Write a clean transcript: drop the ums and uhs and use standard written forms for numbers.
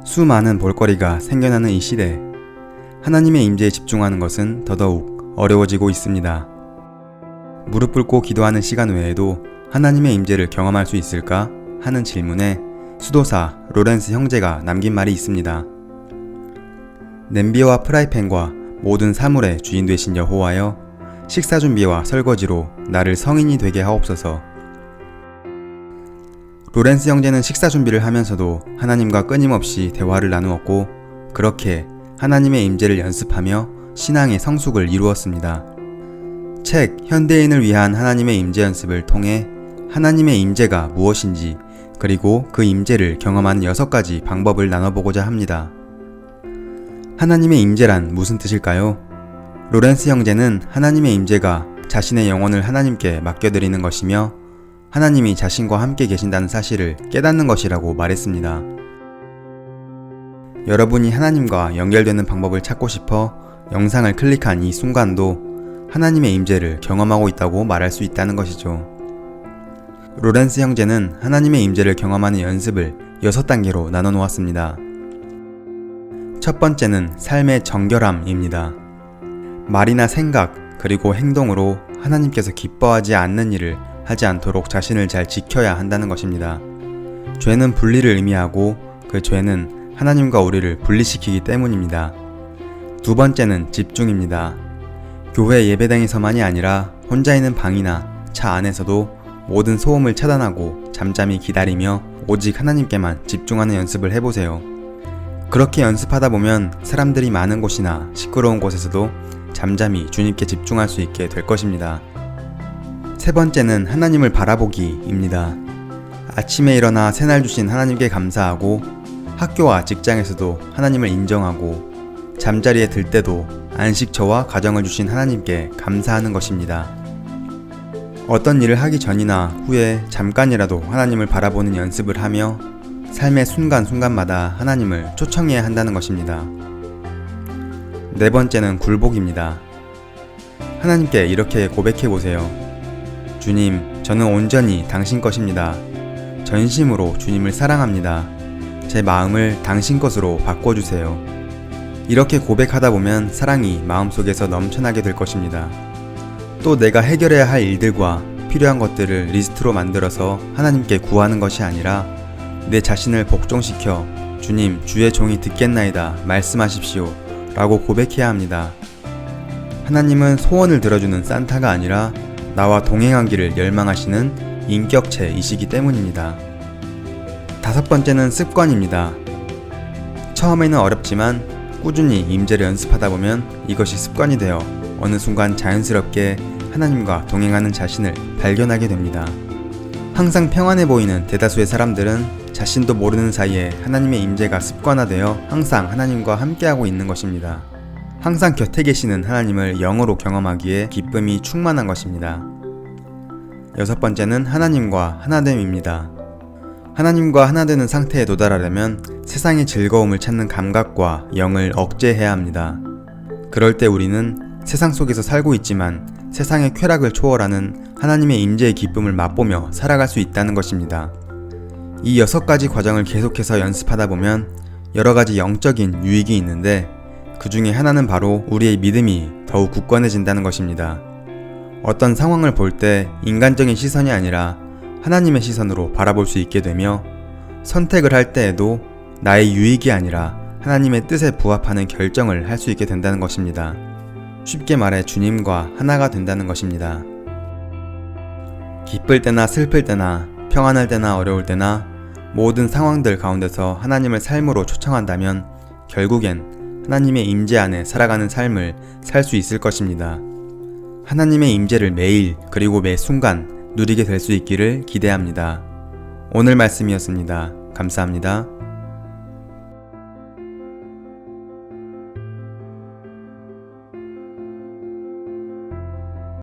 수많은 볼거리가 생겨나는 이 시대, 하나님의 임재에 집중하는 것은 더더욱 어려워지고 있습니다. 무릎 꿇고 기도하는 시간 외에도 하나님의 임재를 경험할 수 있을까 하는 질문에 수도사 로렌스 형제가 남긴 말이 있습니다. 냄비와 프라이팬과 모든 사물의 주인 되신 여호와여, 식사 준비와 설거지로 나를 성인이 되게 하옵소서. 로렌스 형제는 식사 준비를 하면서도 하나님과 끊임없이 대화를 나누었고, 그렇게 하나님의 임재를 연습하며 신앙의 성숙을 이루었습니다. 책 현대인을 위한 하나님의 임재 연습을 통해 하나님의 임재가 무엇인지, 그리고 그 임재를 경험하는 6가지 방법을 나눠보고자 합니다. 하나님의 임재란 무슨 뜻일까요? 로렌스 형제는 하나님의 임재가 자신의 영혼을 하나님께 맡겨드리는 것이며 하나님이 자신과 함께 계신다는 사실을 깨닫는 것이라고 말했습니다. 여러분이 하나님과 연결되는 방법을 찾고 싶어 영상을 클릭한 이 순간도 하나님의 임재를 경험하고 있다고 말할 수 있다는 것이죠. 로렌스 형제는 하나님의 임재를 경험하는 연습을 6단계로 나눠 놓았습니다. 첫 번째는 삶의 정결함입니다. 말이나 생각, 그리고 행동으로 하나님께서 기뻐하지 않는 일을 하지 않도록 자신을 잘 지켜야 한다는 것입니다. 죄는 분리를 의미하고 그 죄는 하나님과 우리를 분리시키기 때문입니다. 두 번째는 집중입니다. 교회 예배당에서만이 아니라 혼자 있는 방이나 차 안에서도 모든 소음을 차단하고 잠잠히 기다리며 오직 하나님께만 집중하는 연습을 해보세요. 그렇게 연습하다 보면 사람들이 많은 곳이나 시끄러운 곳에서도 잠잠히 주님께 집중할 수 있게 될 것입니다. 세 번째는 하나님을 바라보기입니다. 아침에 일어나 새날 주신 하나님께 감사하고, 학교와 직장에서도 하나님을 인정하고, 잠자리에 들 때도 안식처와 가정을 주신 하나님께 감사하는 것입니다. 어떤 일을 하기 전이나 후에 잠깐이라도 하나님을 바라보는 연습을 하며 삶의 순간순간마다 하나님을 초청해야 한다는 것입니다. 네 번째는 굴복입니다. 하나님께 이렇게 고백해보세요. 주님, 저는 온전히 당신 것입니다. 전심으로 주님을 사랑합니다. 제 마음을 당신 것으로 바꿔주세요. 이렇게 고백하다 보면 사랑이 마음속에서 넘쳐나게 될 것입니다. 또 내가 해결해야 할 일들과 필요한 것들을 리스트로 만들어서 하나님께 구하는 것이 아니라 내 자신을 복종시켜 주님, 주의 종이 듣겠나이다 말씀하십시오 라고 고백해야 합니다. 하나님은 소원을 들어주는 산타가 아니라 나와 동행하기를 열망하시는 인격체이시기 때문입니다. 다섯 번째는 습관입니다. 처음에는 어렵지만 꾸준히 임재를 연습하다 보면 이것이 습관이 되어 어느 순간 자연스럽게 하나님과 동행하는 자신을 발견하게 됩니다. 항상 평안해 보이는 대다수의 사람들은 자신도 모르는 사이에 하나님의 임재가 습관화되어 항상 하나님과 함께하고 있는 것입니다. 항상 곁에 계시는 하나님을 영으로 경험하기에 기쁨이 충만한 것입니다. 여섯 번째는 하나님과 하나됨입니다. 하나님과 하나되는 상태에 도달하려면 세상의 즐거움을 찾는 감각과 영을 억제해야 합니다. 그럴 때 우리는 세상 속에서 살고 있지만 세상의 쾌락을 초월하는 하나님의 임재의 기쁨을 맛보며 살아갈 수 있다는 것입니다. 이 6가지 과정을 계속해서 연습하다 보면 여러가지 영적인 유익이 있는데 그 중에 하나는 바로 우리의 믿음이 더욱 굳건해진다는 것입니다. 어떤 상황을 볼 때 인간적인 시선이 아니라 하나님의 시선으로 바라볼 수 있게 되며 선택을 할 때에도 나의 유익이 아니라 하나님의 뜻에 부합하는 결정을 할 수 있게 된다는 것입니다. 쉽게 말해 주님과 하나가 된다는 것입니다. 기쁠 때나 슬플 때나 평안할 때나 어려울 때나 모든 상황들 가운데서 하나님을 삶으로 초청한다면 결국엔 하나님의 임재 안에 살아가는 삶을 살 수 있을 것입니다. 하나님의 임재를 매일 그리고 매 순간 누리게 될 수 있기를 기대합니다. 오늘 말씀이었습니다. 감사합니다.